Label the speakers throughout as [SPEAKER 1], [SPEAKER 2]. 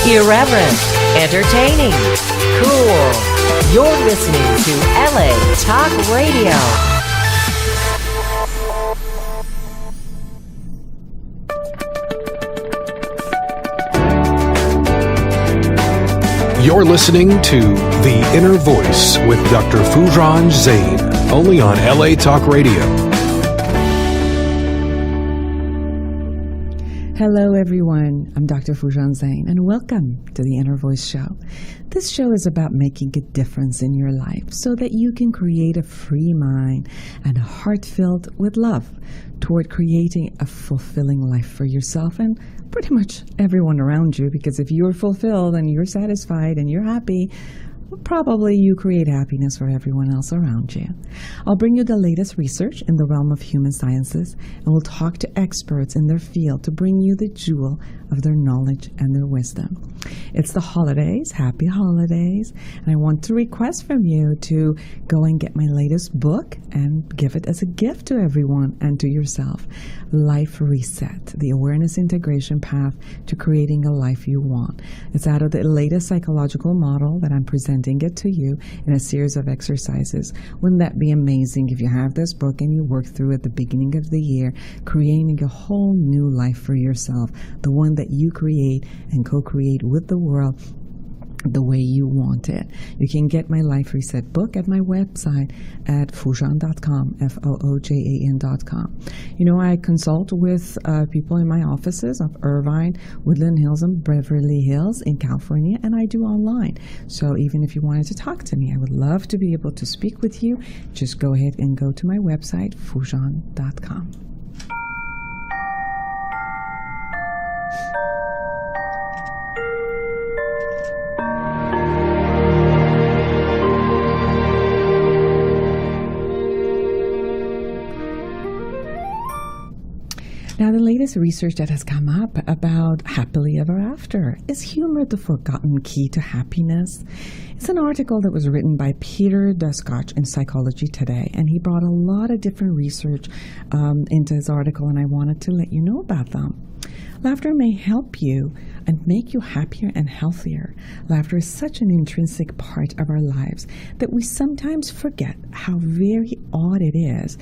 [SPEAKER 1] Irreverent, entertaining, cool. You're listening to LA Talk Radio.
[SPEAKER 2] You're listening to The Innervoice with Dr. Foojan Zeine, only on LA Talk Radio.
[SPEAKER 3] Hello, everyone. I'm Dr. Foojan Zeine, and welcome to the Innervoice Show. This show is about making a difference in your life so that you can create a free mind and a heart filled with love toward creating a fulfilling life for yourself and pretty much everyone around you. Because if you're fulfilled and you're satisfied and you're happy, probably you create happiness for everyone else around you. I'll bring you the latest research in the realm of human sciences, and we'll talk to experts in their field to bring you the jewel of their knowledge and their wisdom. It's the holidays. Happy holidays. And I want to request from you to go and get my latest book and give it as a gift to everyone and to yourself. Life Reset, the awareness integration path to creating a life you want. It's out of the latest psychological model that I'm presenting it to you in a series of exercises. Wouldn't that be amazing if you have this book and you work through at the beginning of the year, creating a whole new life for yourself, the one that you create and co-create with the world the way you want it. You can get my Life Reset book at my website at foojan.com, Foojan.com. You know, I consult with people in my offices of Irvine, Woodland Hills, and Beverly Hills in California, and I do online. So even if you wanted to talk to me, I would love to be able to speak with you. Just go ahead and go to my website, Foojan.com. Now, the latest research that has come up about happily ever after. Is humor the forgotten key to happiness? It's an article that was written by Peter Duskach in Psychology Today, and he brought a lot of different research into his article, and I wanted to let you know about them. Laughter may help you and make you happier and healthier. Laughter is such an intrinsic part of our lives that we sometimes forget how very odd it is.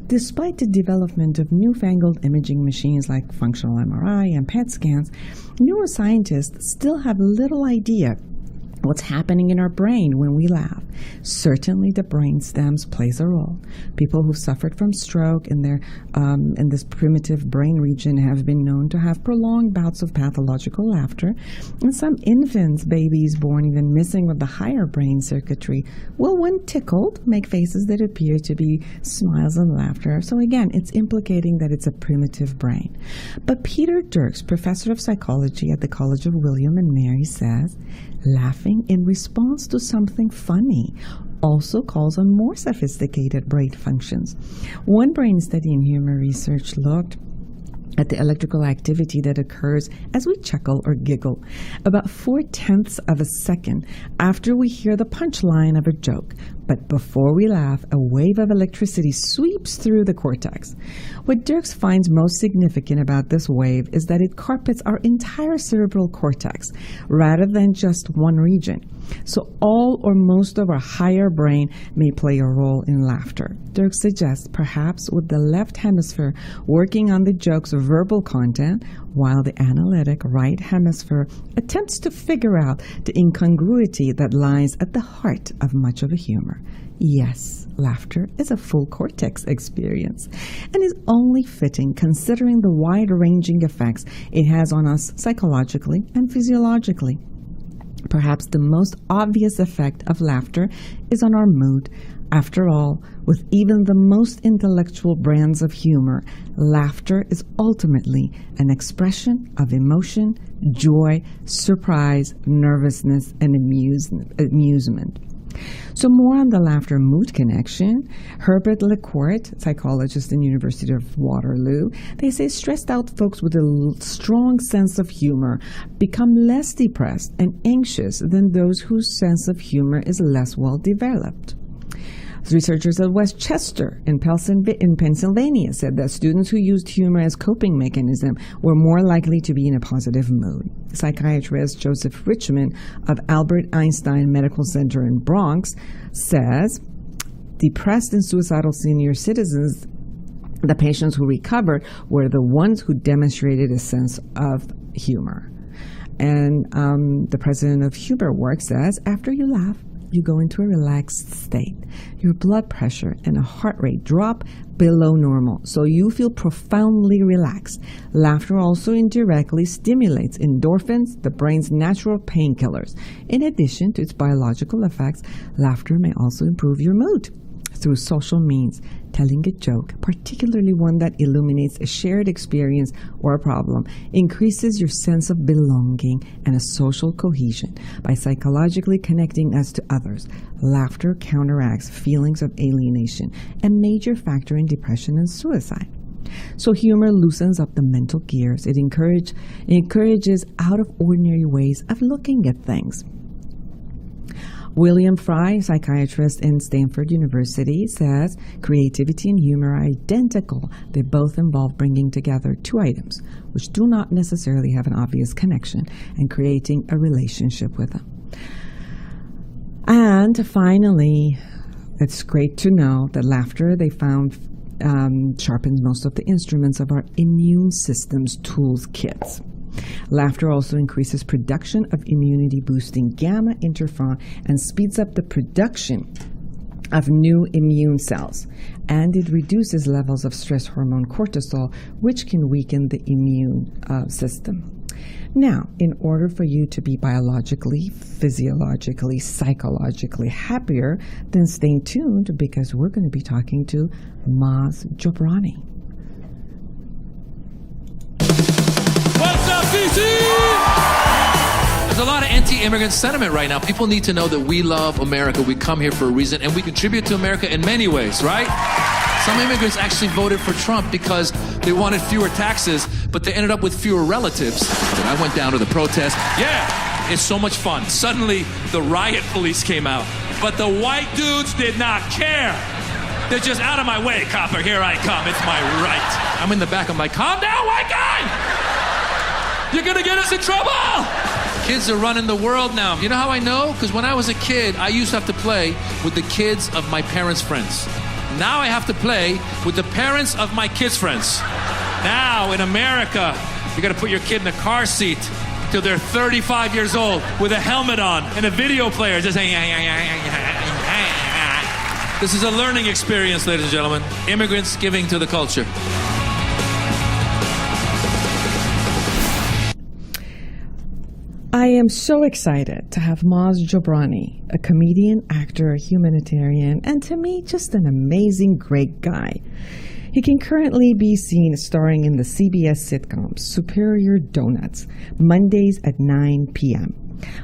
[SPEAKER 3] Despite the development of newfangled imaging machines like functional MRI and PET scans, neuroscientists still have little idea what's happening in our brain when we laugh. Certainly the brain stems plays a role. People who suffered from stroke in this primitive brain region have been known to have prolonged bouts of pathological laughter. And some infants, babies born even missing with the higher brain circuitry, will, when tickled, make faces that appear to be smiles and laughter. So again, it's implicating that it's a primitive brain. But Peter Dirks, professor of psychology at the College of William and Mary, says, laughing in response to something funny also calls on more sophisticated brain functions. One brain study in humor research looked at the electrical activity that occurs as we chuckle or giggle about 0.4 of a second after we hear the punchline of a joke. But before we laugh, a wave of electricity sweeps through the cortex. What Dirks finds most significant about this wave is that it carpets our entire cerebral cortex rather than just one region. So all or most of our higher brain may play a role in laughter. Dirks suggests perhaps with the left hemisphere working on the joke's verbal content, while the analytic right hemisphere attempts to figure out the incongruity that lies at the heart of much of a humor. Yes, laughter is a full cortex experience and is only fitting considering the wide-ranging effects it has on us psychologically and physiologically. Perhaps the most obvious effect of laughter is on our mood. After all, with even the most intellectual brands of humor, laughter is ultimately an expression of emotion, joy, surprise, nervousness, and amusement. So more on the laughter-mood connection. Herbert Lecourt, psychologist in University of Waterloo, they say stressed out folks with a strong sense of humor become less depressed and anxious than those whose sense of humor is less well developed. Researchers at Westchester in Pennsylvania said that students who used humor as coping mechanism were more likely to be in a positive mood. Psychiatrist Joseph Richman of Albert Einstein Medical Center in Bronx says depressed and suicidal senior citizens, the patients who recovered, were the ones who demonstrated a sense of humor. And the president of Humor Works says, after you laugh, you go into a relaxed state. Your blood pressure and a heart rate drop below normal, so you feel profoundly relaxed. Laughter also indirectly stimulates endorphins, the brain's natural painkillers. In addition to its biological effects, laughter may also improve your mood. Through social means, telling a joke, particularly one that illuminates a shared experience or a problem, increases your sense of belonging and a social cohesion. By psychologically connecting us to others, laughter counteracts feelings of alienation, a major factor in depression and suicide. So humor loosens up the mental gears. It encourages out-of-ordinary ways of looking at things. William Fry, psychiatrist in Stanford University, says creativity and humor are identical. They both involve bringing together two items, which do not necessarily have an obvious connection, and creating a relationship with them. And finally, it's great to know that laughter, they found, sharpens most of the instruments of our immune system's tools kits. Laughter also increases production of immunity-boosting gamma interferon and speeds up the production of new immune cells. And it reduces levels of stress hormone cortisol, which can weaken the immune system. Now, in order for you to be biologically, physiologically, psychologically happier, then stay tuned, because we're going to be talking to Maz Jobrani.
[SPEAKER 4] What's up, DC? There's a lot of anti-immigrant sentiment right now. People need to know that we love America. We come here for a reason, and we contribute to America in many ways, right? Some immigrants actually voted for Trump because they wanted fewer taxes, but they ended up with fewer relatives. And I went down to the protest. Yeah, it's so much fun. Suddenly, the riot police came out, but the white dudes did not care. They're just out of my way, copper. Here I come. It's my right. I'm in the back. I'm like, calm down, white guy. You're gonna get us in trouble! Kids are running the world now. You know how I know? Because when I was a kid, I used to have to play with the kids of my parents' friends. Now I have to play with the parents of my kids' friends. Now, in America, you gotta put your kid in a car seat till they're 35 years old with a helmet on and a video player just saying, This is a learning experience, ladies and gentlemen. Immigrants giving to the culture.
[SPEAKER 3] I am so excited to have Maz Jobrani, a comedian, actor, humanitarian, and to me, just an amazing, great guy. He can currently be seen starring in the CBS sitcom Superior Donuts, Mondays at 9 p.m.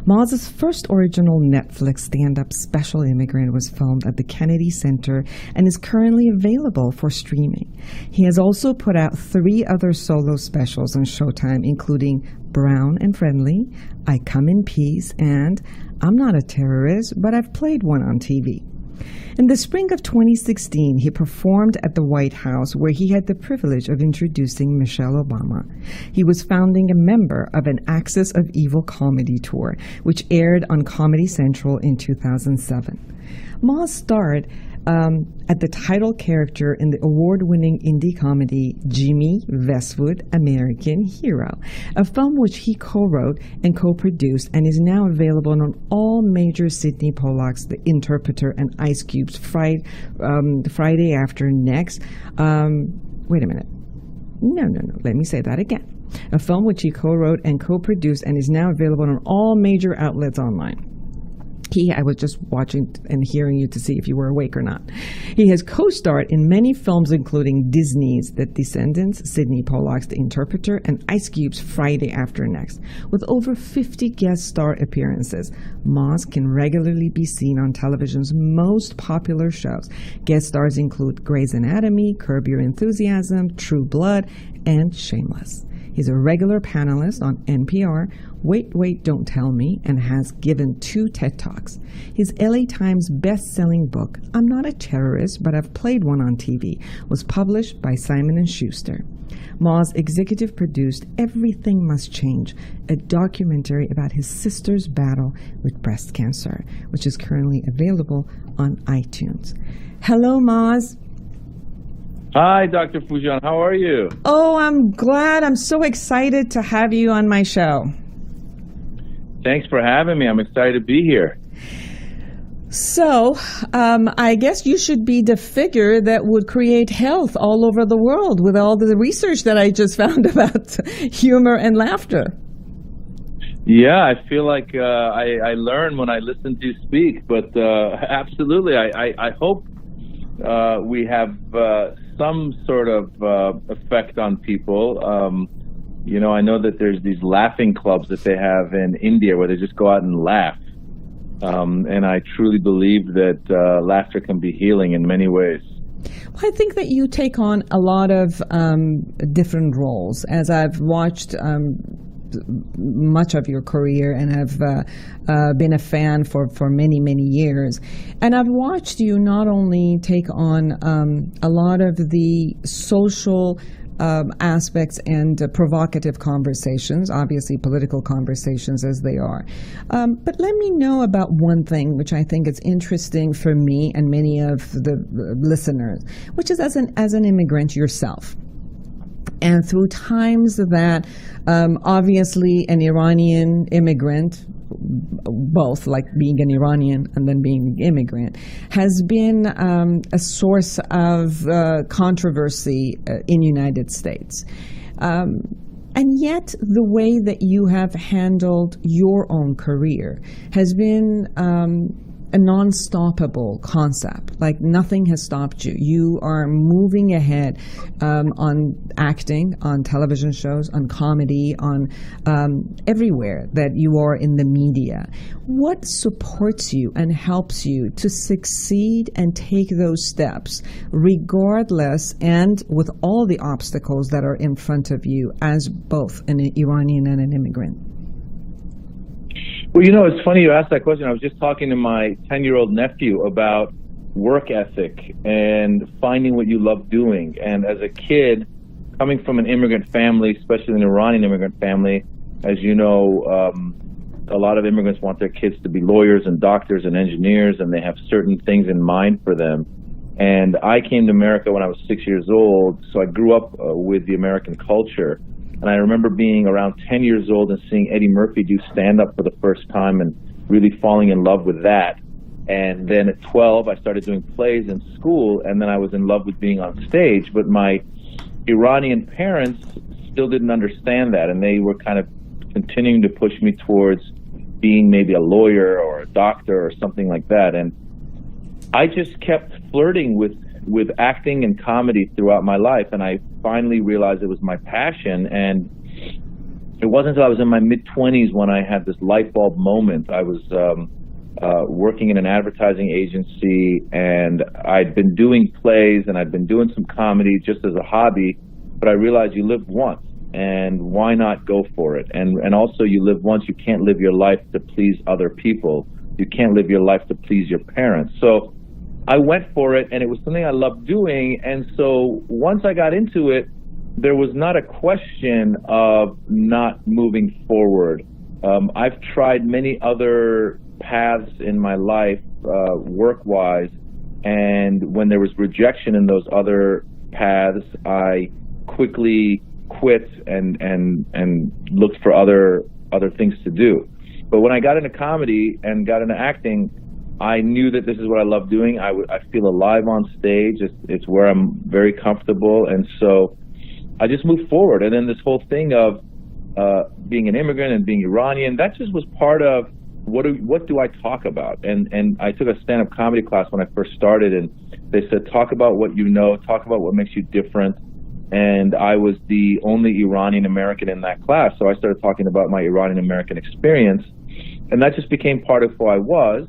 [SPEAKER 3] Maz's first original Netflix stand-up special, Immigrant, was filmed at the Kennedy Center and is currently available for streaming. He has also put out 3 other solo specials on Showtime, including Brown and Friendly, I Come in Peace, and I'm Not a Terrorist, but I've played one on TV. In the spring of 2016, he performed at the White House, where he had the privilege of introducing Michelle Obama. He was founding a member of an Axis of Evil comedy tour, which aired on Comedy Central in 2007. Maz starred at the title character in the award-winning indie comedy Jimmy Westwood, American Hero, a film which he co-wrote and co-produced and is now available on all major Sidney Pollack's The Interpreter and Ice Cube's Friday After Next. Wait a minute. No. Let me say that again. A film which he co-wrote and co-produced and is now available on all major outlets online. I was just watching and hearing you to see if you were awake or not. He has co-starred in many films, including Disney's The Descendants, Sidney Pollack's The Interpreter, and Ice Cube's Friday After Next. With over 50 guest star appearances, Maz can regularly be seen on television's most popular shows. Guest stars include Grey's Anatomy, Curb Your Enthusiasm, True Blood, and Shameless. He's a regular panelist on NPR, Wait, Wait, Don't Tell Me, and has given 2 TED Talks. His LA Times best-selling book, I'm Not a Terrorist, but I've played one on TV, was published by Simon & Schuster. Maz executive produced Everything Must Change, a documentary about his sister's battle with breast cancer, which is currently available on iTunes. Hello, Maz.
[SPEAKER 5] Hi, Dr. Foojan. How are you?
[SPEAKER 3] Oh, I'm glad. I'm so excited to have you on my show.
[SPEAKER 5] Thanks for having me. I'm excited to be here.
[SPEAKER 3] So, I guess you should be the figure that would create health all over the world with all the research that I just found about humor and laughter.
[SPEAKER 5] Yeah, I feel like I learn when I listen to you speak, but absolutely, I hope we have some sort of effect on people. I know that there's these laughing clubs that they have in India where they just go out and laugh. And I truly believe that laughter can be healing in many ways.
[SPEAKER 3] I think that you take on a lot of different roles. As I've watched much of your career and have been a fan for many, many years. And I've watched you not only take on a lot of the social aspects and provocative conversations, obviously political conversations as they are. But let me know about one thing which I think is interesting for me and many of the listeners, which is as an immigrant yourself. And through times that obviously an Iranian immigrant, both like being an Iranian and then being an immigrant, has been a source of controversy in the United States. And yet the way that you have handled your own career has been a non-stoppable concept. Like nothing has stopped you. You are moving ahead on acting, on television shows, on comedy, on everywhere that you are in the media. What supports you and helps you to succeed and take those steps, regardless and with all the obstacles that are in front of you as both an Iranian and an immigrant?
[SPEAKER 5] Well, it's funny you asked that question. I was just talking to my 10-year-old nephew about work ethic and finding what you love doing. And as a kid, coming from an immigrant family, especially an Iranian immigrant family, as you know, a lot of immigrants want their kids to be lawyers and doctors and engineers, and they have certain things in mind for them. And I came to America when I was 6 years old, so I grew up with the American culture. And I remember being around 10 years old and seeing Eddie Murphy do stand-up for the first time and really falling in love with that. And then at 12, I started doing plays in school, and then I was in love with being on stage. But my Iranian parents still didn't understand that, and they were kind of continuing to push me towards being maybe a lawyer or a doctor or something like that. And I just kept flirting with acting and comedy throughout my life, and I finally realized it was my passion. And it wasn't until I was in my mid-20s when I had this light bulb moment. I was working in an advertising agency, and I'd been doing plays and I'd been doing some comedy just as a hobby, but I realized you live once, and why not go for it? And also, you live once, you can't live your life to please other people. You can't live your life to please your parents. So I went for it, and it was something I loved doing. And so once I got into it, there was not a question of not moving forward. I've tried many other paths in my life, work-wise, and when there was rejection in those other paths, I quickly quit and looked for other things to do. But when I got into comedy and got into acting, I knew that this is what I love doing. I feel alive on stage. It's where I'm very comfortable. And so I just moved forward. And then this whole thing of being an immigrant and being Iranian, that just was part of what do I talk about? And I took a stand-up comedy class when I first started, and they said, talk about what you know, talk about what makes you different. And I was the only Iranian American in that class. So I started talking about my Iranian American experience. And that just became part of who I was.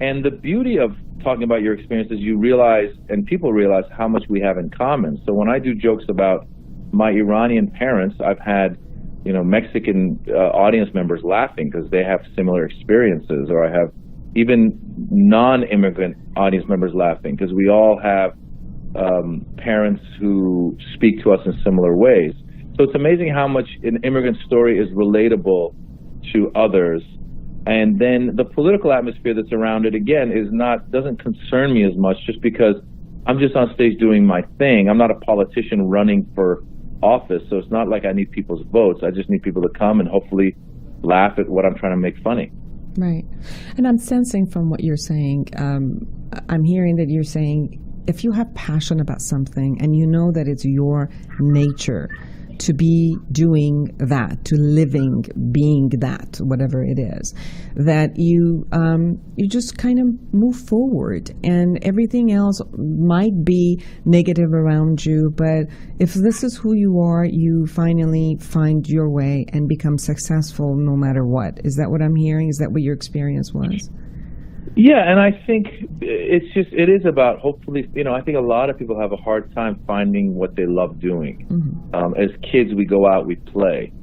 [SPEAKER 5] And the beauty of talking about your experience is you realize, and people realize, how much we have in common. So when I do jokes about my Iranian parents, I've had, Mexican audience members laughing because they have similar experiences, or I have even non-immigrant audience members laughing because we all have parents who speak to us in similar ways. So it's amazing how much an immigrant story is relatable to others. And then the political atmosphere that's around it, again, doesn't concern me as much, just because I'm just on stage doing my thing. I'm not a politician running for office, so it's not like I need people's votes. I just need people to come and hopefully laugh at what I'm trying to make funny.
[SPEAKER 3] Right. And I'm sensing from what you're saying, I'm hearing that you're saying if you have passion about something and you know that it's your nature to be doing that, to living, being that, whatever it is, that you just kind of move forward, and everything else might be negative around you, but if this is who you are, you finally find your way and become successful no matter what. Is that what I'm hearing? Is that what your experience was?
[SPEAKER 5] Yeah, and I think it is about, hopefully, I think a lot of people have a hard time finding what they love doing. Mm-hmm. As kids, we go out, we play.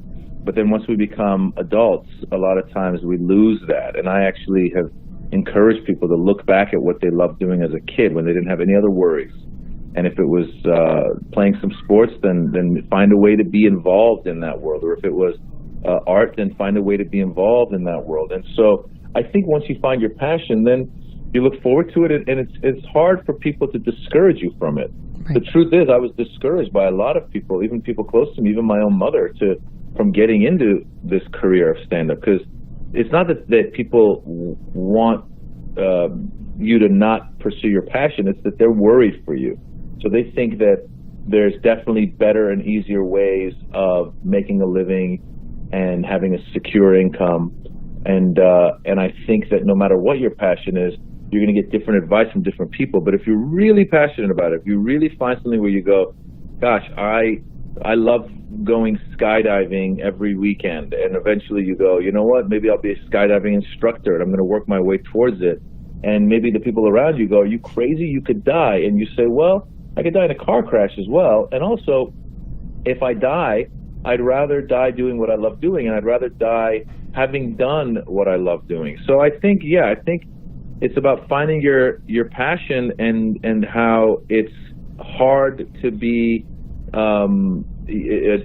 [SPEAKER 5] But then once we become adults, a lot of times we lose that. And I actually have encouraged people to look back at what they loved doing as a kid when they didn't have any other worries. And if it was playing some sports, then find a way to be involved in that world. Or if it was art, then find a way to be involved in that world. And so I think once you find your passion, then you look forward to it, and it's hard for people to discourage you from it. Right. The truth is, I was discouraged by a lot of people, even people close to me, even my own mother, from getting into this career of stand-up, because it's not that people want you to not pursue your passion, it's that they're worried for you. So they think that there's definitely better and easier ways of making a living and having a secure income. And I think that no matter what your passion is, you're going to get different advice from different people. But if you're really passionate about it, if you really find something where you go, gosh, I love going skydiving every weekend, and eventually you go, you know what, maybe I'll be a skydiving instructor and I'm going to work my way towards it. And maybe the people around you go, are you crazy? You could die. And you say, well, I could die in a car crash as well. And also, if I die, I'd rather die doing what I love doing, and I'd rather die having done what I love doing. So I think it's about finding your passion, and how it's hard to be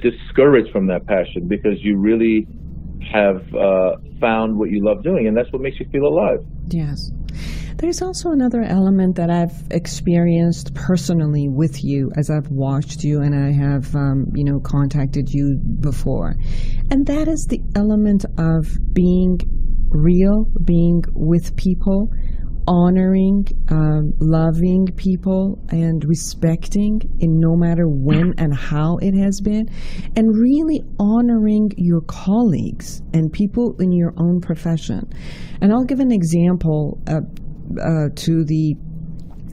[SPEAKER 5] discouraged from that passion, because you really have found what you love doing, and that's what makes you feel alive.
[SPEAKER 3] Yes. There's also another element that I've experienced personally with you as I've watched you and I have, contacted you before. And that is the element of being real, being with people, honoring, loving people, and respecting in no matter when and how it has been, and really honoring your colleagues and people in your own profession. And I'll give an example to the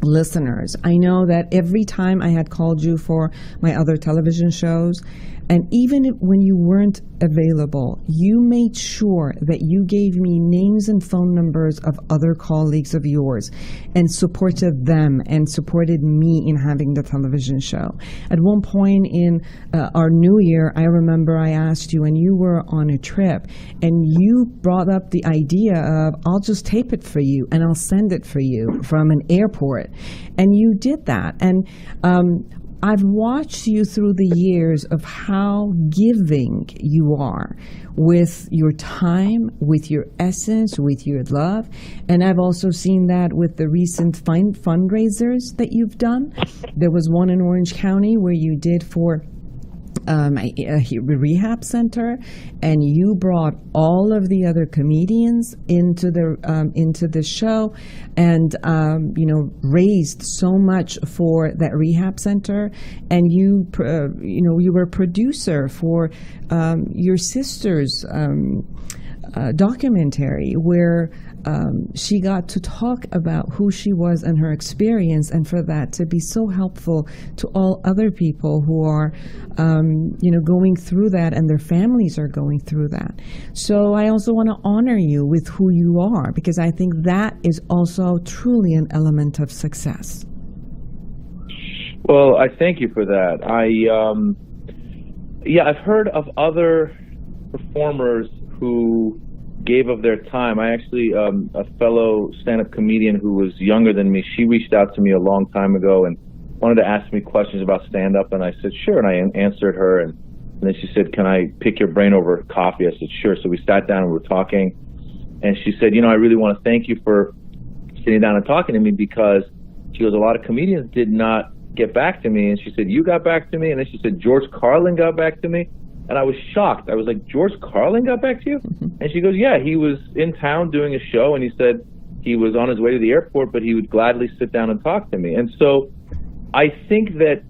[SPEAKER 3] listeners. I know that every time I had called you for my other television shows, and even when you weren't available, you made sure that you gave me names and phone numbers of other colleagues of yours and supported them and supported me in having the television show. At one point in our new year, I remember I asked you, and you were on a trip, and you brought up the idea of, I'll just tape it for you and I'll send it for you from an airport. And you did that. And I've watched you through the years of how giving you are with your time, with your essence, with your love. And I've also seen that with the recent fundraisers that you've done. There was one in Orange County where you did for a rehab center, and you brought all of the other comedians into the show, and raised so much for that rehab center. And you were a producer for your sister's documentary, where she got to talk about who she was and her experience, and for that to be so helpful to all other people who are going through that, and their families are going through that. So I also want to honor you with who you are, because I think that is also truly an element of success.
[SPEAKER 5] Well, I thank you for that. Yeah, I've heard of other performers who gave of their time. I actually, a fellow stand-up comedian who was younger than me, she reached out to me a long time ago and wanted to ask me questions about stand-up, and I said, sure, and I answered her, and then she said, can I pick your brain over coffee? I said, sure. So we sat down and we were talking, and she said, I really want to thank you for sitting down and talking to me, because she goes, a lot of comedians did not get back to me. And she said, you got back to me? And then she said, George Carlin got back to me. And I was shocked. I was like, George Carlin got back to you? And she goes, yeah, he was in town doing a show, and he said he was on his way to the airport, but he would gladly sit down and talk to me. And so I think that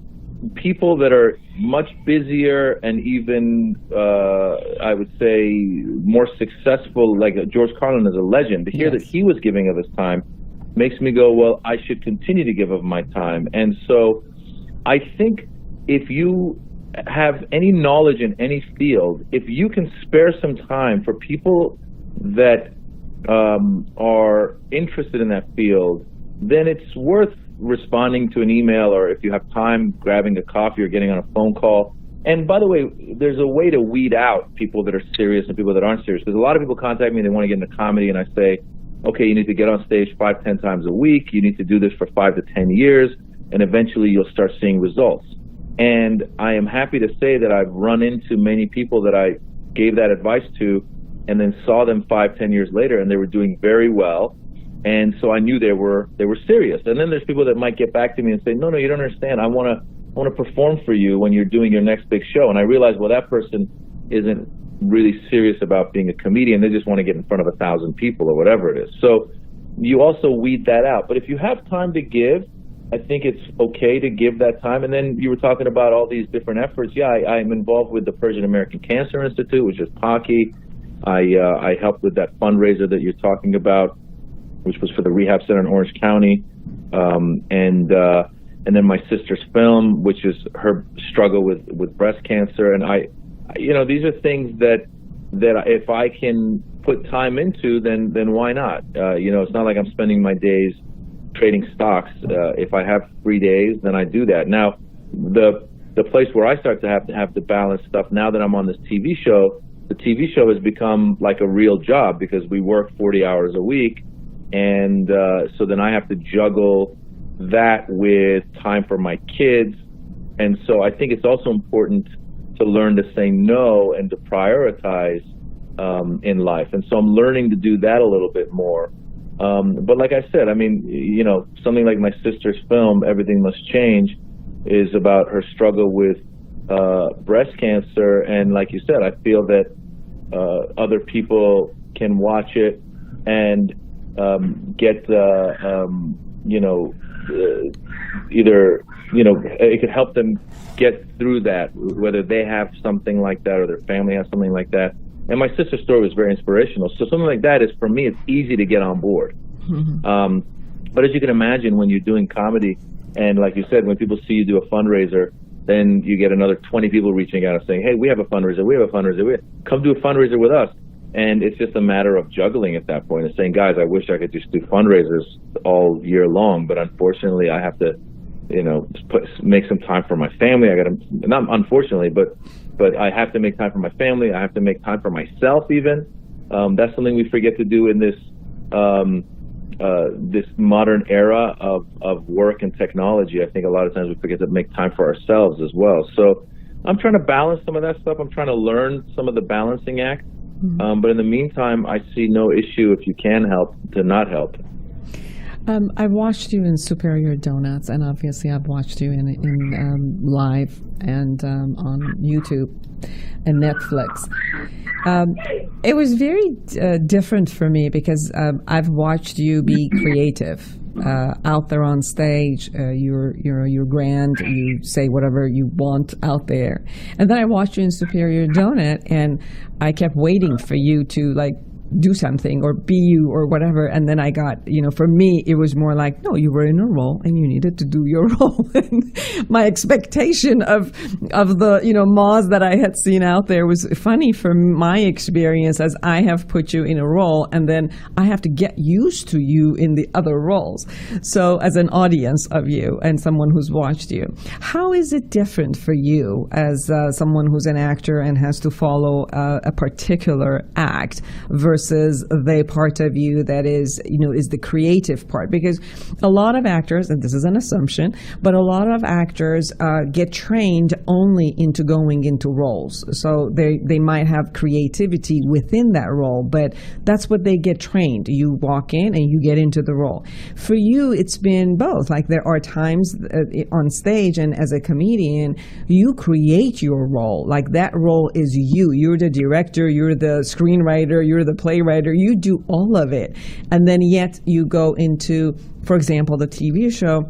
[SPEAKER 5] people that are much busier and even, I would say, more successful, like George Carlin is a legend, to hear that he was giving of his time makes me go, well, I should continue to give of my time. And so I think if you have any knowledge in any field, if you can spare some time for people that are interested in that field, then it's worth responding to an email, or if you have time, grabbing a coffee or getting on a phone call. And by the way, there's a way to weed out people that are serious and people that aren't serious, because a lot of people contact me, they want to get into comedy, and I say, okay, you need to get on stage 5-10 times a week, you need to do this for 5 to 10 years, and eventually you'll start seeing results. And I am happy to say that I've run into many people that I gave that advice to, and then saw them 5-10 years later, and they were doing very well. And so I knew they were serious. And then there's people that might get back to me and say, no, you don't understand. I want to perform for you when you're doing your next big show. And I realize, well, that person isn't really serious about being a comedian. They just want to get in front of 1,000 people or whatever it is. So you also weed that out. But if you have time to give, I think it's okay to give that time. And then you were talking about all these different efforts. Yeah, I'm involved with the Persian American Cancer Institute, which is PACI. I helped with that fundraiser that you're talking about, which was for the rehab center in Orange County. And then my sister's film, which is her struggle with breast cancer. And these are things that if I can put time into, then why not? It's not like I'm spending my days trading stocks. If I have free days, then I do that. Now, the place where I start to have to balance stuff, now that I'm on this TV show, the TV show has become like a real job, because we work 40 hours a week. And so then I have to juggle that with time for my kids. And so I think it's also important to learn to say no and to prioritize in life. And so I'm learning to do that a little bit more. But like I said, I mean, something like my sister's film, Everything Must Change, is about her struggle with breast cancer. And like you said, I feel that other people can watch it and get it could help them get through that, whether they have something like that or their family has something like that. And my sister's story was very inspirational. So something like that is, for me, it's easy to get on board. Mm-hmm. But as you can imagine, when you're doing comedy, and like you said, when people see you do a fundraiser, then you get another 20 people reaching out and saying, hey, we have a fundraiser, come do a fundraiser with us. And it's just a matter of juggling at that point and saying, guys, I wish I could just do fundraisers all year long, but unfortunately I have to, make some time for my family. I got to, not unfortunately, but I have to make time for my family. I have to make time for myself even. That's something we forget to do in this this modern era of work and technology. I think a lot of times we forget to make time for ourselves as well. So I'm trying to balance some of that stuff. I'm trying to learn some of the balancing act. But in the meantime, I see no issue, if you can help, to not help.
[SPEAKER 3] I've watched you in Superior Donuts, and obviously I've watched you in live and on YouTube and Netflix. It was very different for me, because I've watched you be creative. Out there on stage, you're grand, you say whatever you want out there. And then I watched you in Superior Donut, and I kept waiting for you to do something or be you or whatever. And then I got, for me, it was more like, no, you were in a role and you needed to do your role. And my expectation of the, Maz that I had seen out there was funny for my experience, as I have put you in a role and then I have to get used to you in the other roles. So as an audience of you and someone who's watched you, how is it different for you as someone who's an actor and has to follow a particular act versus the part of you that is the creative part? Because a lot of actors, and this is an assumption, but a lot of actors get trained only into going into roles. So they might have creativity within that role, but that's what they get trained. You walk in and you get into the role. For you, it's been both. Like there are times on stage and as a comedian, you create your role. Like that role is you. You're the director, you're the screenwriter, you're the playwright, you do all of it. And then yet you go into, for example, the TV show,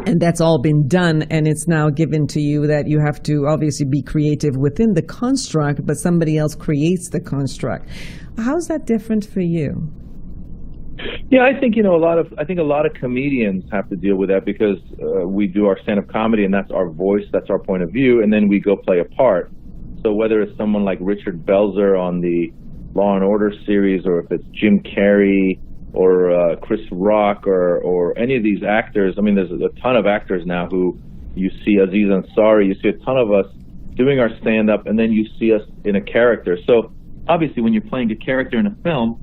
[SPEAKER 3] and that's all been done, and it's now given to you that you have to obviously be creative within the construct, but somebody else creates the construct. How's that different for you?
[SPEAKER 5] Yeah, I think a lot of comedians have to deal with that because we do our stand-up comedy, and that's our voice, that's our point of view, and then we go play a part. So whether it's someone like Richard Belzer on the Law and Order series, or if it's Jim Carrey or Chris Rock or any of these actors, I mean, there's a ton of actors now who you see, Aziz Ansari, you see a ton of us doing our stand-up, and then you see us in a character. So obviously when you're playing a character in a film,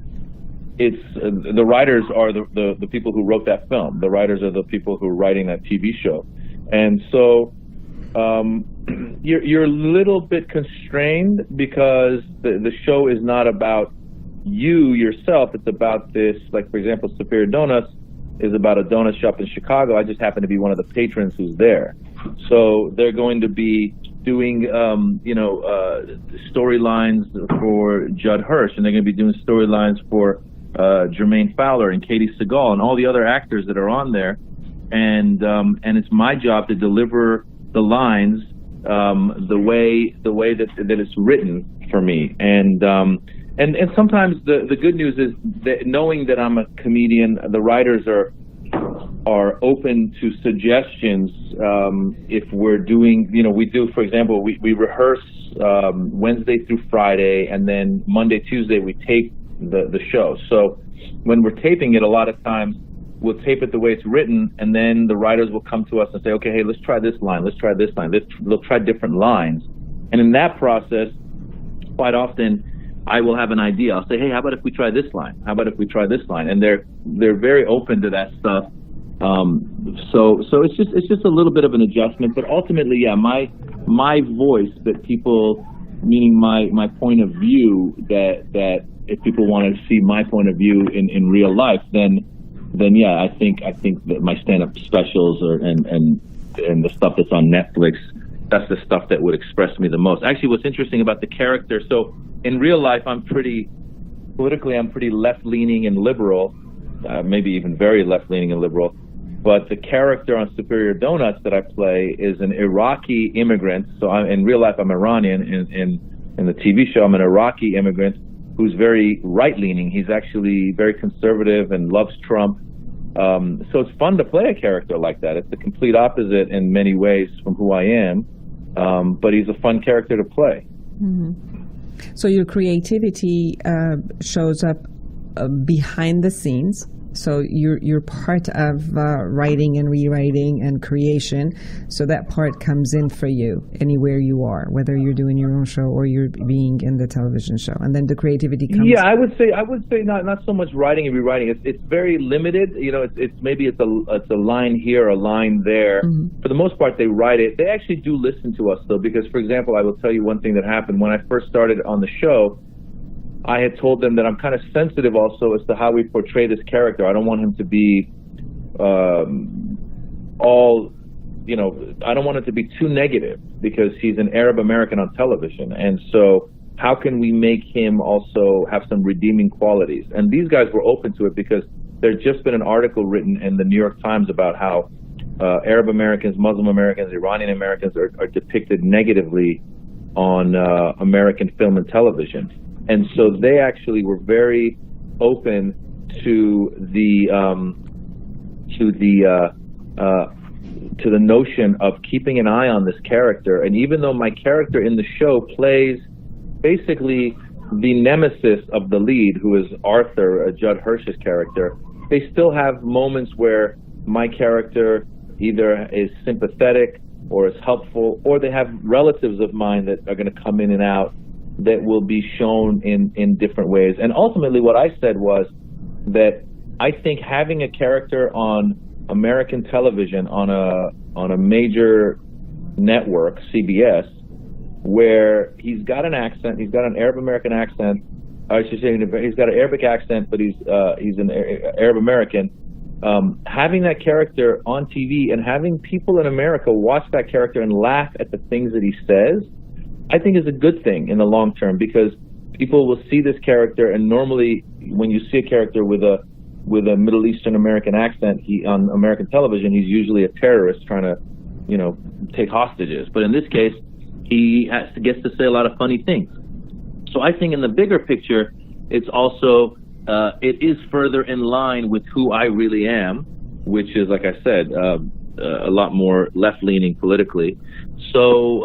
[SPEAKER 5] it's the writers are the people who wrote that film. The writers are the people who are writing that TV show. And so you're a little bit constrained because the show is not about you yourself. It's about this, like, for example, Superior Donuts is about a donut shop in Chicago. I just happen to be one of the patrons who's there. So they're going to be doing, storylines for Judd Hirsch, and they're going to be doing storylines for Jermaine Fowler and Katie Seagal and all the other actors that are on there. And it's my job to deliver the lines the way that it's written for me. And sometimes the good news is that knowing that I'm a comedian, the writers are open to suggestions. If we're doing, we do, for example, we rehearse Wednesday through Friday, and then Monday, Tuesday we tape the show. So when we're taping it, a lot of times we'll tape it the way it's written, and then the writers will come to us and say, okay, hey, let's try this line, let's try this line. They'll try different lines. And in that process, quite often, I will have an idea. I'll say, hey, how about if we try this line? How about if we try this line? And they're very open to that stuff. So it's just a little bit of an adjustment. But ultimately, yeah, my voice that people, meaning my point of view, that if people want to see my point of view in real life, then yeah, I think that my stand-up specials and the stuff that's on Netflix, that's the stuff that would express me the most. Actually, what's interesting about the character, so in real life, I'm pretty left-leaning and liberal, maybe even very left-leaning and liberal. But the character on Superior Donuts that I play is an Iraqi immigrant. So in real life, I'm Iranian. In the TV show, I'm an Iraqi immigrant who's very right-leaning. He's actually very conservative and loves Trump. So it's fun to play a character like that. It's the complete opposite in many ways from who I am, but he's a fun character to play.
[SPEAKER 3] Mm-hmm. So your creativity shows up behind the scenes. So you're part of writing and rewriting and creation. So that part comes in for you anywhere you are, whether you're doing your own show or you're being in the television show. And then the creativity comes.
[SPEAKER 5] Yeah, I would say not so much writing and rewriting. It's very limited. It's a line here, a line there. Mm-hmm. For the most part, they write it. They actually do listen to us though, because for example, I will tell you one thing that happened when I first started on the show. I had told them that I'm kind of sensitive also as to how we portray this character. I don't want him to be I don't want it to be too negative because he's an Arab American on television. And so how can we make him also have some redeeming qualities? And these guys were open to it because there's just been an article written in the New York Times about how Arab Americans, Muslim Americans, Iranian Americans are depicted negatively on American film and television. And so they actually were very open to the notion of keeping an eye on this character. And even though my character in the show plays basically the nemesis of the lead, who is Arthur, Judd Hirsch's character, they still have moments where my character either is sympathetic or is helpful, or they have relatives of mine that are going to come in and out that will be shown in different ways. And ultimately what I said was that I think having a character on American television, on a major network, CBS, where he's got an accent, he's got an Arab American accent, I should say he's got an Arabic accent, but he's an Arab American. Having that character on TV and having people in America watch that character and laugh at the things that he says, I think is a good thing in the long term, because people will see this character, and normally when you see a character with a Middle Eastern American accent, on American television, he's usually a terrorist trying to, take hostages. But in this case, he gets to say a lot of funny things. So I think in the bigger picture, it's also it is further in line with who I really am, which is, like I said, a lot more left-leaning politically. So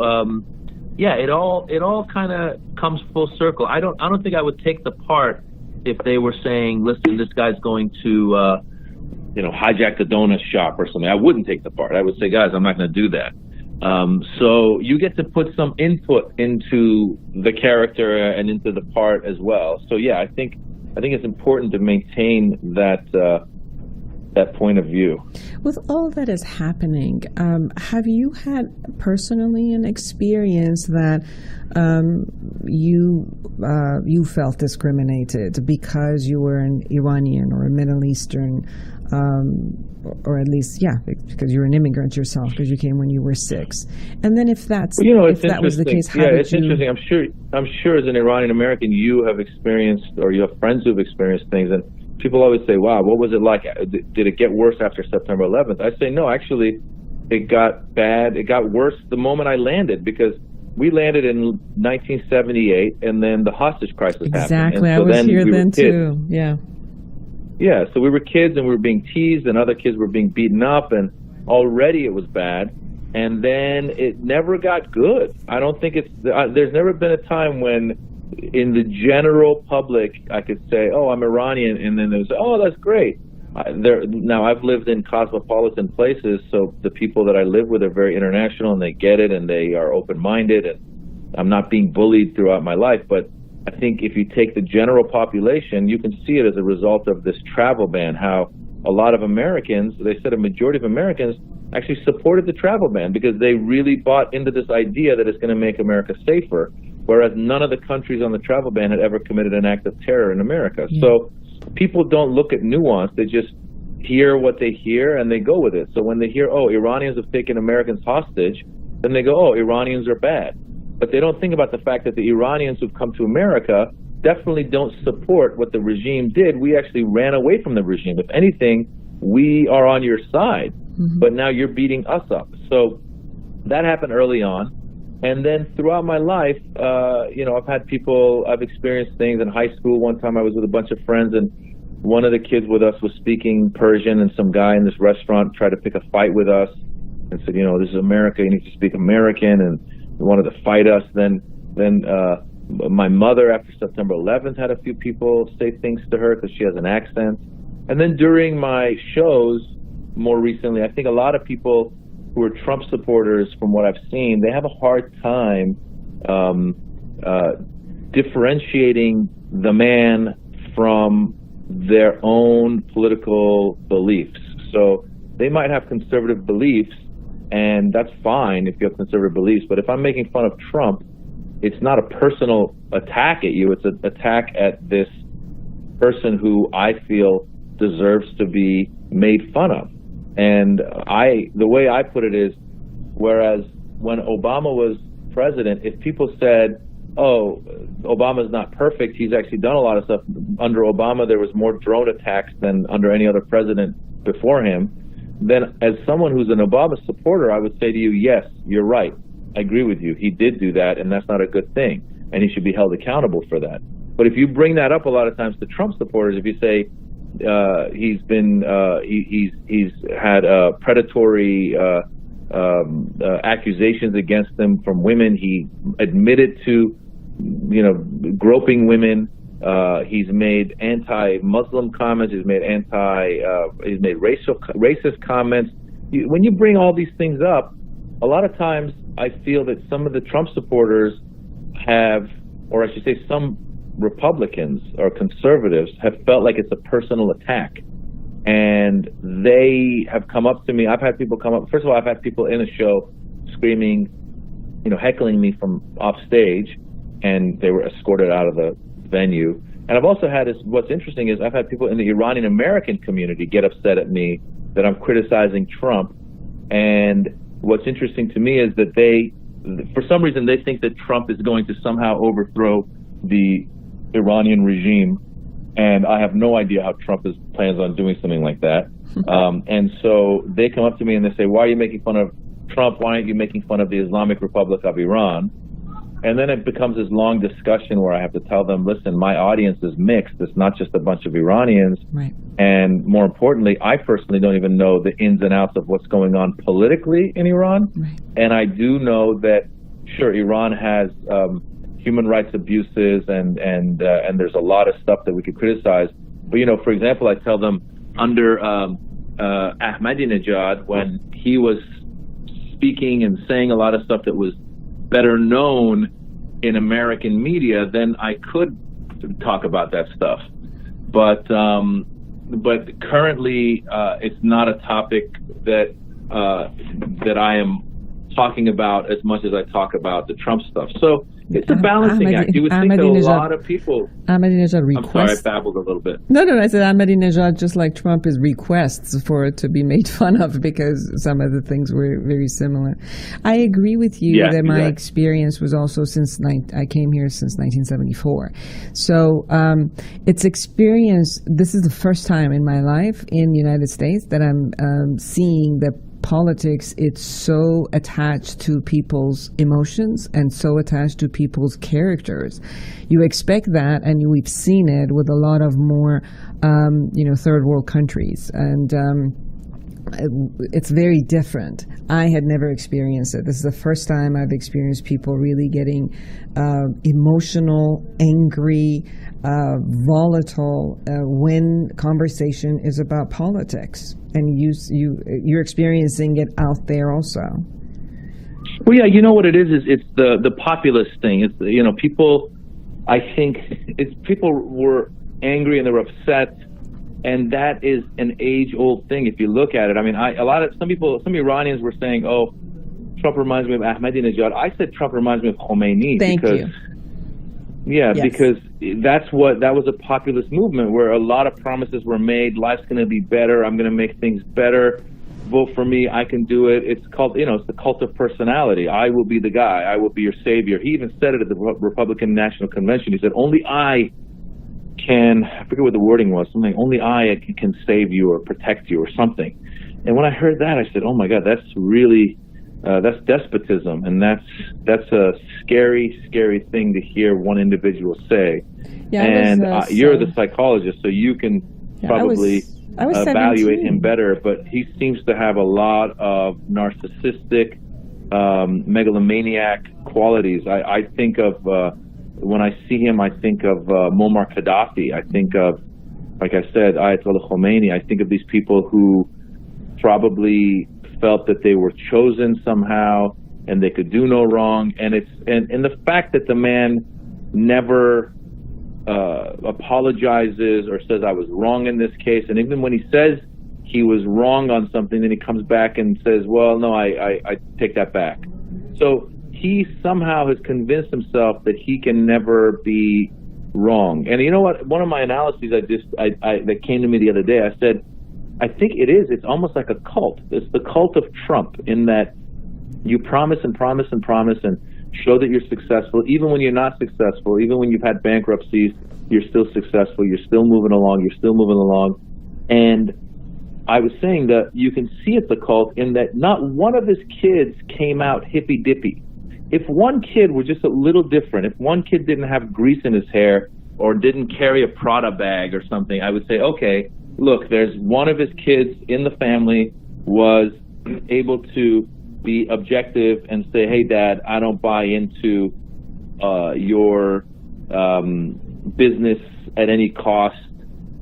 [SPEAKER 5] it all kind of comes full circle. I don't think I would take the part if they were saying, listen, this guy's going to hijack the donut shop or something. I wouldn't take the part. I would say, guys, I'm not going to do that. So you get to put some input into the character and into the part as well. So yeah, I think it's important to maintain that point of view.
[SPEAKER 3] With all that is happening, have you had personally an experience that you felt discriminated because you were an Iranian or a Middle Eastern, or at least, because you're an immigrant yourself, because you came when you were 6. And then if that was the case, how did you...
[SPEAKER 5] interesting. I'm sure as an Iranian American, you have experienced, or you have friends who've experienced things, and people always say, wow, what was it like? Did it get worse after September 11th? I say, no, actually, it got bad. It got worse the moment I landed, because we landed in 1978, and then the hostage crisis happened.
[SPEAKER 3] Exactly. I was here then too. Yeah.
[SPEAKER 5] Yeah, so we were kids, and we were being teased, and other kids were being beaten up, and already it was bad. And then it never got good. I don't think there's never been a time when in the general public I could say, oh, I'm Iranian, and then they would say, oh, that's great. Now, I've lived in cosmopolitan places, so the people that I live with are very international, and they get it, and they are open-minded, and I'm not being bullied throughout my life. But I think if you take the general population, you can see it as a result of this travel ban, how a lot of Americans, they said a majority of Americans actually supported the travel ban because they really bought into this idea that it's going to make America safer, whereas none of the countries on the travel ban had ever committed an act of terror in America. So people don't look at nuance. They just hear what they hear and they go with it. So when they hear, oh, Iranians have taken Americans hostage, then they go, oh, Iranians are bad. But they don't think about the fact that the Iranians who've come to America definitely don't support what the regime did. We actually ran away from the regime. If anything, we are on your side, but now you're beating us up. So that happened early on. And then throughout my life, I've experienced things in high school. One time I was with a bunch of friends, and one of the kids with us was speaking Persian, and some guy in this restaurant tried to pick a fight with us and said, this is America, you need to speak American, and he wanted to fight us. Then my mother, after September 11th, had a few people say things to her because she has an accent. And then during my shows, more recently, I think a lot of people who are Trump supporters, from what I've seen, they have a hard time differentiating the man from their own political beliefs. So they might have conservative beliefs, and that's fine if you have conservative beliefs. But if I'm making fun of Trump, it's not a personal attack at you. It's an attack at this person who I feel deserves to be made fun of. And the way I put it is, whereas when Obama was president, if people said, oh, Obama's not perfect, he's actually done a lot of stuff. Under Obama, there was more drone attacks than under any other president before him. Then as someone who's an Obama supporter, I would say to you, yes, you're right. I agree with you. He did do that, and that's not a good thing. And he should be held accountable for that. But if you bring that up a lot of times to Trump supporters, if you say he's had predatory accusations against him from women, he admitted to groping women. He's made anti-Muslim comments. He's made racist comments. When you bring all these things up, a lot of times I feel that some of the Trump supporters have, or I should say some Republicans or conservatives have felt like it's a personal attack. And they have come up to me. I've had people come up. First of all, I've had people in a show screaming, heckling me from off stage, and they were escorted out of the venue. And I've also had what's interesting is I've had people in the Iranian American community get upset at me that I'm criticizing Trump. And what's interesting to me is that for some reason, they think that Trump is going to somehow overthrow the Iranian regime. And I have no idea how Trump plans on doing something like that. And so they come up to me and they say, why are you making fun of Trump? Why aren't you making fun of the Islamic Republic of Iran? And then it becomes this long discussion where I have to tell them, listen, my audience is mixed. It's not just a bunch of Iranians.
[SPEAKER 3] Right.
[SPEAKER 5] And more importantly, I personally don't even know the ins and outs of what's going on politically in Iran.
[SPEAKER 3] Right.
[SPEAKER 5] And I do know that, sure, Iran has human rights abuses and there's a lot of stuff that we could criticize. But, for example, I tell them under Ahmadinejad, when he was speaking and saying a lot of stuff that was better known in American media, then I could talk about that stuff. But currently, it's not a topic that I am talking about as much as I talk about the Trump stuff. So it's a balancing act. You would think that a lot of people.
[SPEAKER 3] Ahmadinejad requests.
[SPEAKER 5] I'm sorry, I babbled a little bit.
[SPEAKER 3] No. I said Ahmadinejad, just like Trump, is requests for it to be made fun of because some of the things were very similar. I agree with you that my experience was also I came here since 1974. So it's experience. This is the first time in my life in the United States that I'm seeing that politics, it's so attached to people's emotions and so attached to people's characters. You expect that, and we've seen it with a lot of more, third world countries. And it's very different. I had never experienced it. This is the first time I've experienced people really getting emotional, angry, volatile when conversation is about politics. And you're experiencing it out there also.
[SPEAKER 5] Well, yeah, you know what it is it's the populist thing. It's people. I think people were angry and they were upset, and that is an age-old thing. If you look at it, I mean, some Iranians were saying, "Oh, Trump reminds me of Ahmadinejad." I said Trump reminds me of Khomeini.
[SPEAKER 3] Thank you.
[SPEAKER 5] Yeah,
[SPEAKER 3] yes.
[SPEAKER 5] Because that was a populist movement where a lot of promises were made. Life's going to be better. I'm going to make things better. Vote for me. I can do it. It's called, it's the cult of personality. I will be the guy. I will be your savior. He even said it at the Republican National Convention. He said, only I can, I forget what the wording was, something, only I can save you or protect you or something. And when I heard that, I said, oh my God, that's really, that's despotism. And that's a scary, scary thing to hear one individual say.
[SPEAKER 3] Yeah,
[SPEAKER 5] and you're the psychologist, so you can probably evaluate him better. But he seems to have a lot of narcissistic, megalomaniac qualities. I think of, when I see him, I think of Muammar Gaddafi. I think of, like I said, Ayatollah Khomeini. I think of these people who probably felt that they were chosen somehow and they could do no wrong. And the fact that the man never apologizes or says I was wrong in this case, and even when he says he was wrong on something, then he comes back and says, well, no, I take that back. So he somehow has convinced himself that he can never be wrong. And you know what? One of my analyses that came to me the other day, I said, I think it's almost like a cult. It's the cult of Trump, in that you promise and promise and promise and show that you're successful. Even when you're not successful, even when you've had bankruptcies, you're still successful. You're still moving along. You're still moving along. And I was saying that you can see it's a cult in that not one of his kids came out hippy-dippy. If one kid were just a little different, if one kid didn't have grease in his hair, or didn't carry a Prada bag or something, I would say, okay, look, there's one of his kids in the family was able to be objective and say, hey, Dad, I don't buy into your business at any cost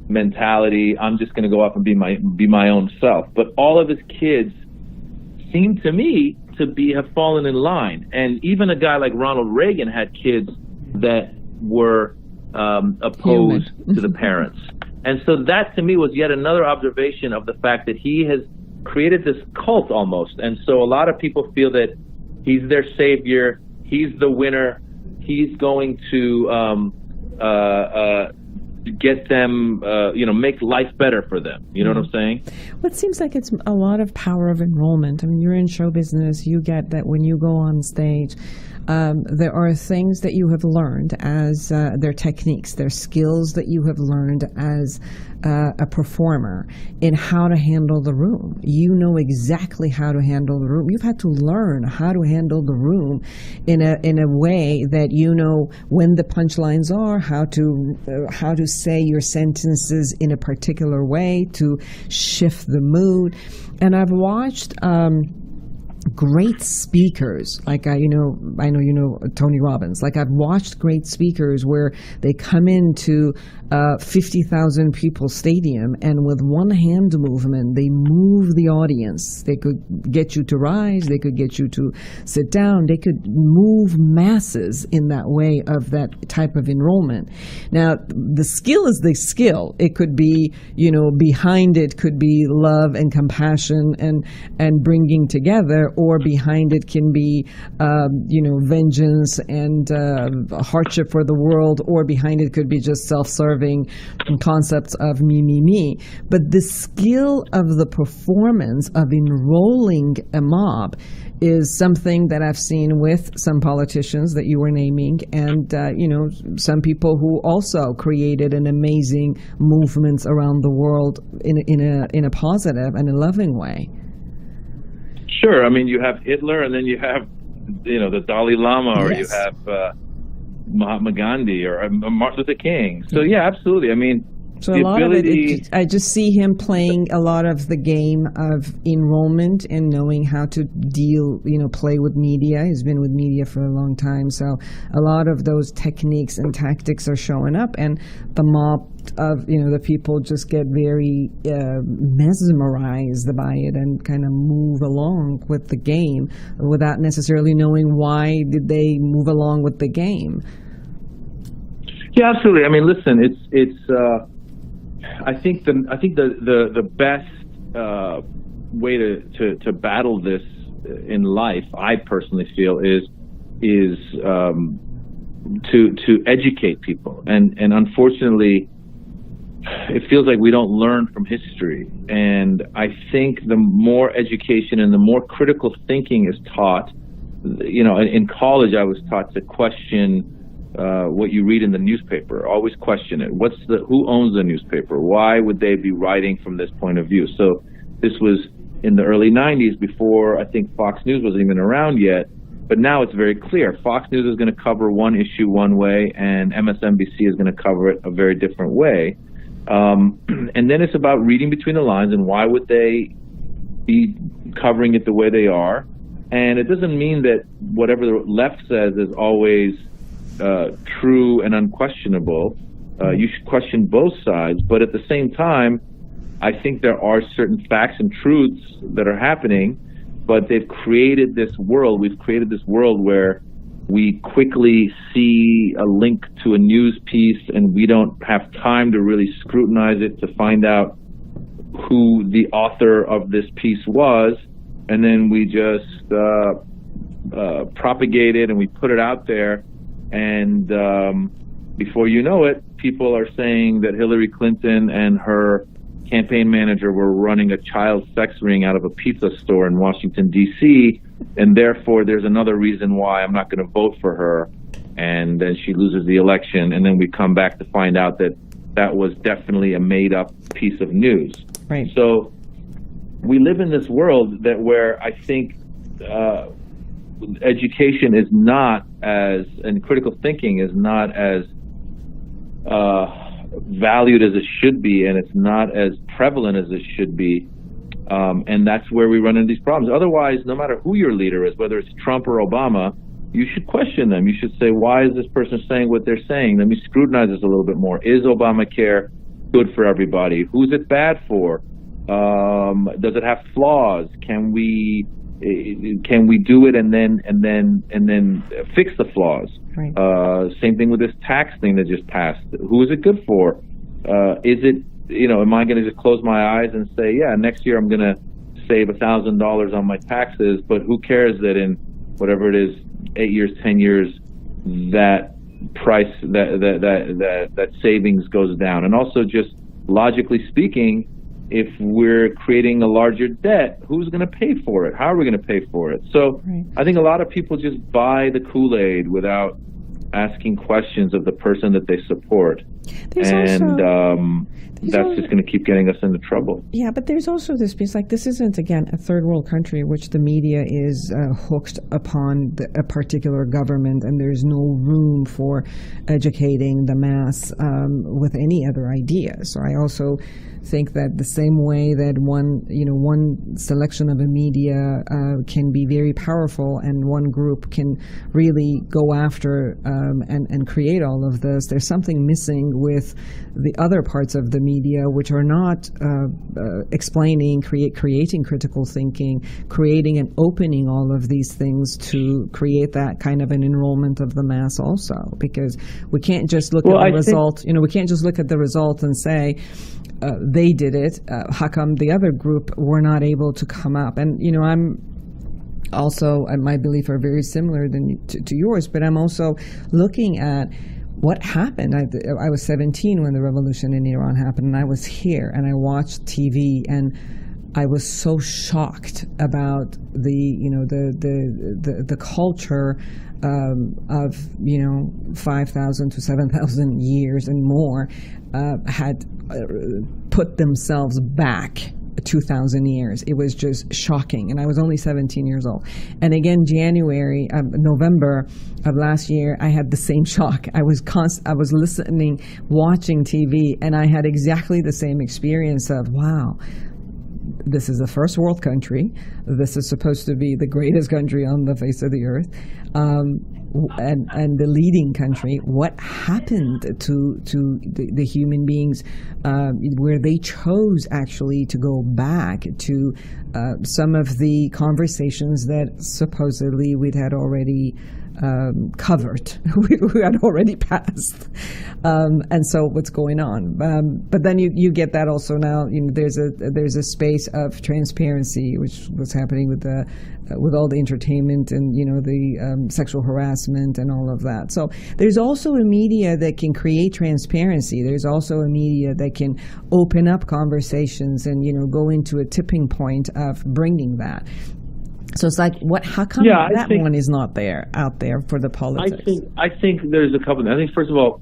[SPEAKER 5] mentality. I'm just going to go off and be my own self. But all of his kids seem to me to have fallen in line. And even a guy like Ronald Reagan had kids that were opposed to the parents. And so that to me was yet another observation of the fact that he has created this cult almost. And so a lot of people feel that he's their savior, he's the winner, he's going to get them, make life better for them. You know what I'm saying?
[SPEAKER 3] Well, it seems like it's a lot of power of enrollment. I mean, you're in show business. You get that when you go on stage, there are things that you have learned as their techniques, their skills that you have learned as a performer in how to handle the room. You know exactly how to handle the room. You've had to learn how to handle the room in a way that you know when the punchlines are, how to say your sentences in a particular way to shift the mood. And I've watched great speakers, like I know you know Tony Robbins. Like I've watched great speakers where they come into 50,000 people stadium, and with one hand movement, they move the audience. They could get you to rise, they could get you to sit down, they could move masses in that way of that type of enrollment. Now, the skill is the skill. It could be, behind it could be love and compassion and bringing together, or behind it can be, vengeance and hardship for the world, or behind it could be just self-serving concepts of me. But the skill of the performance of enrolling a mob is something that I've seen with some politicians that you were naming, and some people who also created an amazing movements around the world in a positive and a loving way.
[SPEAKER 5] Sure. I mean, you have Hitler, and then you have, the Dalai Lama, or
[SPEAKER 3] Yes.
[SPEAKER 5] you have Mahatma Gandhi, or Martin Luther King. So yeah, absolutely. I mean,
[SPEAKER 3] So
[SPEAKER 5] the
[SPEAKER 3] a lot
[SPEAKER 5] ability,
[SPEAKER 3] of it, I just see him playing a lot of the game of enrollment and knowing how to play with media. He's been with media for a long time. So a lot of those techniques and tactics are showing up, and the mob of, the people just get very mesmerized by it and kind of move along with the game without necessarily knowing why did they move along with the game.
[SPEAKER 5] Yeah, absolutely. I mean, listen, it's. I think the best way to battle this in life, I personally feel, is to educate people, and unfortunately, it feels like we don't learn from history. And I think the more education and the more critical thinking is taught, in college I was taught to question what you read in the newspaper. Always question it. Who owns the newspaper? Why would they be writing from this point of view? So this was in the early 90s, before I think Fox News wasn't even around yet. But now it's very clear. Fox News is going to cover one issue one way, and MSNBC is going to cover it a very different way. And then it's about reading between the lines, and why would they be covering it the way they are? And it doesn't mean that whatever the left says is always true and unquestionable. You should question both sides, but at the same time, I think there are certain facts and truths that are happening, but they've created this world. We've created this world where we quickly see a link to a news piece, and we don't have time to really scrutinize it to find out who the author of this piece was, and then we just propagate it and we put it out there. And before you know it, people are saying that Hillary Clinton and her campaign manager were running a child sex ring out of a pizza store in Washington, D.C., and therefore there's another reason why I'm not going to vote for her. And then she loses the election, and then we come back to find out that that was definitely a made-up piece of news.
[SPEAKER 3] Right.
[SPEAKER 5] So we live in this world where I think education is not as, and critical thinking is not as valued as it should be, and it's not as prevalent as it should be. And that's where we run into these problems. Otherwise, no matter who your leader is, whether it's Trump or Obama, you should question them. You should say, why is this person saying what they're saying? Let me scrutinize this a little bit more. Is Obamacare good for everybody? Who's it bad for? Does it have flaws? Can we do it and then fix the flaws?
[SPEAKER 3] Right.
[SPEAKER 5] Same thing with this tax thing that just passed. Who is it good for? Is it, am I going to just close my eyes and say, yeah, next year I'm going to save $1,000 on my taxes, but who cares that in whatever it is, 8 years, 10 years, that price, that savings goes down? And also, just logically speaking, if we're creating a larger debt, who's going to pay for it? How are we going to pay for it? So
[SPEAKER 3] Right.
[SPEAKER 5] I think a lot of people just buy the Kool-Aid without asking questions of the person that they support.
[SPEAKER 3] There's
[SPEAKER 5] That's just going to keep getting us into trouble.
[SPEAKER 3] Yeah, but there's also this piece, like, this isn't, again, a third world country which the media is hooked upon a particular government, and there's no room for educating the mass with any other idea. So I also think that the same way that one selection of a media can be very powerful, and one group can really go after and create all of this, there's something missing with the other parts of the media, which are not explaining, creating critical thinking, creating and opening all of these things to create that kind of an enrollment of the mass also. Because we can't just look at the result, we can't just look at the result and say, they did it, how come the other group were not able to come up? And, I'm also, my beliefs are very similar to yours, but I'm also looking at what happened. I was 17 when the revolution in Iran happened, and I was here, and I watched TV, and I was so shocked about the culture of 5,000 to 7,000 years and more had put themselves back 2,000 years. It was just shocking, and I was only 17 years old. And again, November of last year, I had the same shock. I was listening, watching TV, and I had exactly the same experience of, wow, this is a first world country. This is supposed to be the greatest country on the face of the earth, and the leading country. What happened to the human beings where they chose actually to go back to some of the conversations that supposedly we'd had already covered, we had already passed, and so what's going on? But then you get that also now. There's a space of transparency, which was happening with all the entertainment and the sexual harassment and all of that. So there's also a media that can create transparency. There's also a media that can open up conversations and go into a tipping point of bringing that. So it's like, how come one is not out there for the politics?
[SPEAKER 5] I think there's a couple. I think, first of all,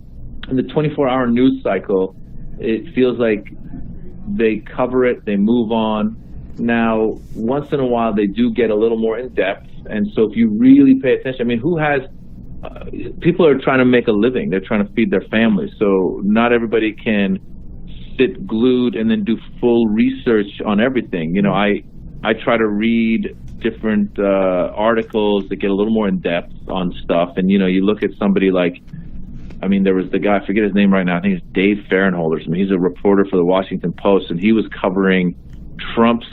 [SPEAKER 5] in the 24-hour news cycle, it feels like they cover it, they move on. Now, once in a while, they do get a little more in depth, and so if you really pay attention, people are trying to make a living. They're trying to feed their families, so not everybody can sit glued and then do full research on everything. I try to read different articles that get a little more in depth on stuff, and you look at somebody like, there was the guy, I forget his name right now, I think it's Dave Fahrenholder. He's a reporter for the Washington Post, and he was covering Trump's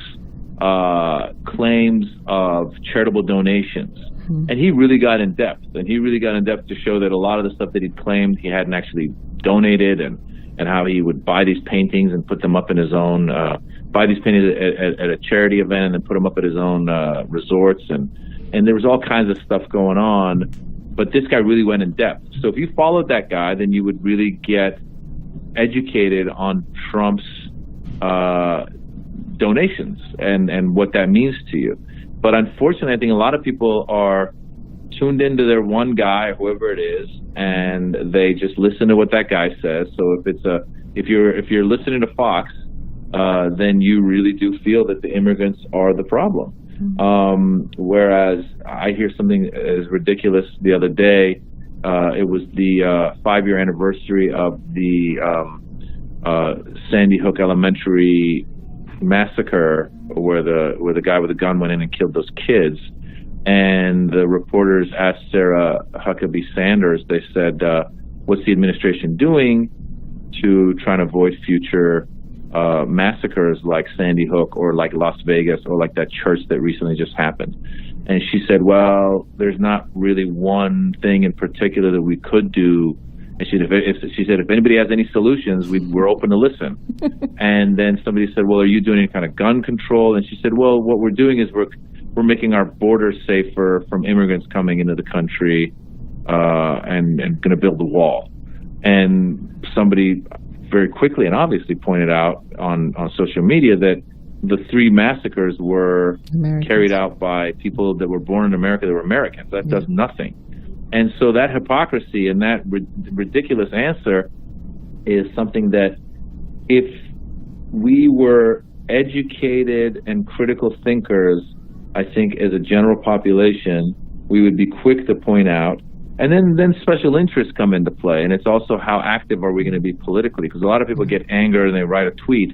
[SPEAKER 5] claims of charitable donations. And he really got in depth, to show that a lot of the stuff that he claimed he hadn't actually donated, and how he would buy these paintings and put them up in his own, buy these paintings at a charity event and then put them up at his own resorts. And there was all kinds of stuff going on, but this guy really went in depth. So if you followed that guy, then you would really get educated on Trump's donations and what that means to you. But unfortunately, I think a lot of people are tuned into their one guy, whoever it is, and they just listen to what that guy says. So if you're listening to Fox, then you really do feel that the immigrants are the problem. Whereas I hear something as ridiculous the other day. It was the 5-year anniversary of the Sandy Hook Elementary massacre, where the guy with a gun went in and killed those kids. And the reporters asked Sarah Huckabee Sanders, they said, what's the administration doing to try and avoid future massacres like Sandy Hook or like Las Vegas or like that church that recently just happened? And she said, well, there's not really one thing in particular that we could do. And she said, if anybody has any solutions, we're open to listen. And then somebody said, well, are you doing any kind of gun control? And she said, well, what we're doing is we're making our borders safer from immigrants coming into the country, and going to build a wall. And somebody very quickly and obviously pointed out on social media that the 3 massacres were carried out by people that were born in America that were Americans. That does nothing. And so that hypocrisy and that ridiculous answer is something that if we were educated and critical thinkers, I think as a general population, we would be quick to point out. And then special interests come into play. And it's also how active are we going to be politically? Because a lot of people get angry and they write a tweet.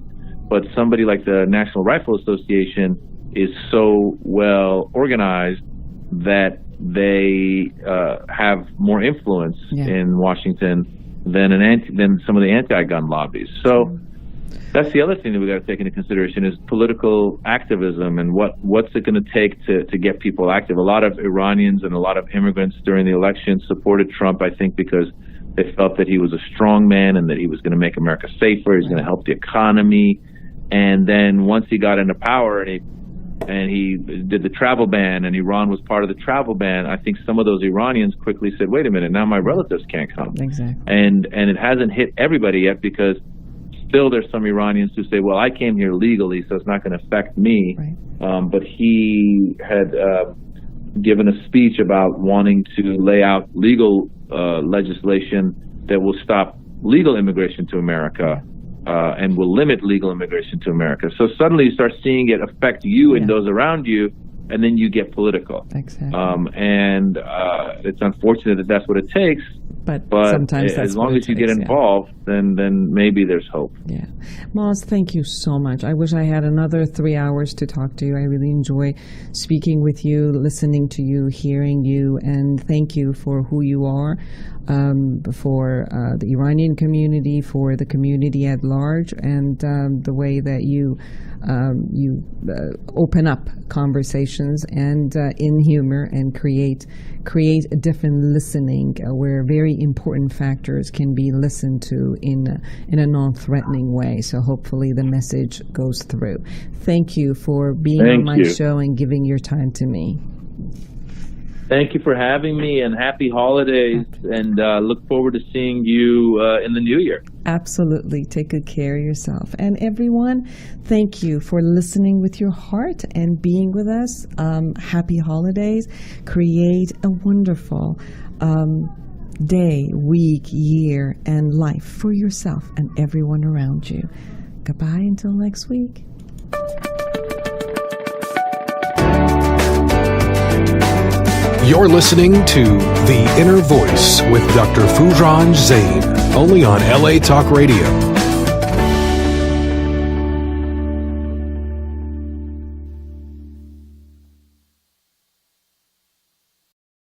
[SPEAKER 5] But somebody like the National Rifle Association is so well organized that they have more influence in Washington than some of the anti-gun lobbies. So that's the other thing that we got to take into consideration is political activism and what's it going to take to get people active. A lot of Iranians and a lot of immigrants during the election supported Trump, I think, because they felt that he was a strong man and that he was going to make America safer. He was going to help the economy. And then once he got into power and he did the travel ban and Iran was part of the travel ban, I think some of those Iranians quickly said, wait a minute, now my relatives can't come.
[SPEAKER 3] Exactly.
[SPEAKER 5] And it hasn't hit everybody yet because still there's some Iranians who say, well, I came here legally, so it's not going to affect me. Right. But he had given a speech about wanting to lay out legal legislation that will stop legal immigration to America. And will limit legal immigration to America. So suddenly you start seeing it affect you and those around you, and then you get political.
[SPEAKER 3] Exactly.
[SPEAKER 5] And it's unfortunate that that's what it takes. But
[SPEAKER 3] sometimes that's
[SPEAKER 5] as long as you get involved, then maybe there's hope.
[SPEAKER 3] Yeah. Maz, thank you so much. I wish I had another 3 hours to talk to you. I really enjoy speaking with you, listening to you, hearing you, and thank you for who you are, for the Iranian community, for the community at large, and the way that you open up conversations and in humor and create a different listening where very important factors can be listened to in a non-threatening way. So hopefully the message goes through. Thank you for being on my show and giving your time to me.
[SPEAKER 5] Thank you for having me, and happy holidays, and look forward to seeing you in the new year.
[SPEAKER 3] Absolutely. Take good care of yourself. And everyone, thank you for listening with your heart and being with us. Happy holidays. Create a wonderful day, week, year, and life for yourself and everyone around you. Goodbye until next week.
[SPEAKER 2] You're listening to The Inner Voice with Dr. Foojan Zeine, only on LA Talk Radio.